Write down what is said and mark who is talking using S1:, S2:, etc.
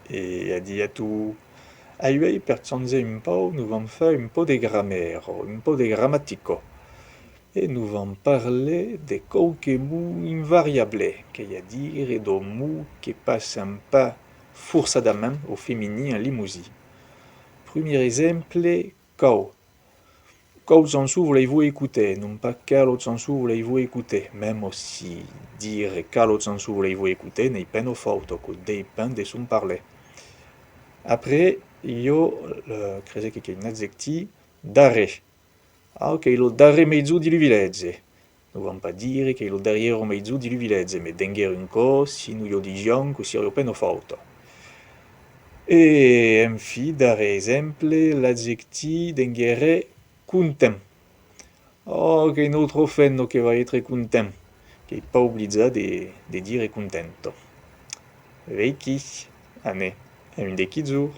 S1: e ha dit aiuei per change un po', nous vamos faire un po' de grammaire, un po' de grammatico. Et nous vamos parler de qualque mot invariable, che a dire do mot che passam pas forçadament au feminin en limousi. Premier exemple, cau. Quelle chanson voulez-vous écouter? Non pas quelle chanson voulez-vous écouter. Même si dire quelle chanson voulez-vous écouter n'est pas faute, que dépend de son parler. Après, io credo che un adjectif dare. Ah, ok, lo dare mezzo di village. Non vamos pas dire che lo derrière mezzo di village, mais dengue un co, si nous io disions que si io pas faute. Et enfin, dar exemple, l'adjectif dengue content. Oh, che notre fenno che va être content. Che pas oublier de dire contento. Veiki, ane, un de qui jour.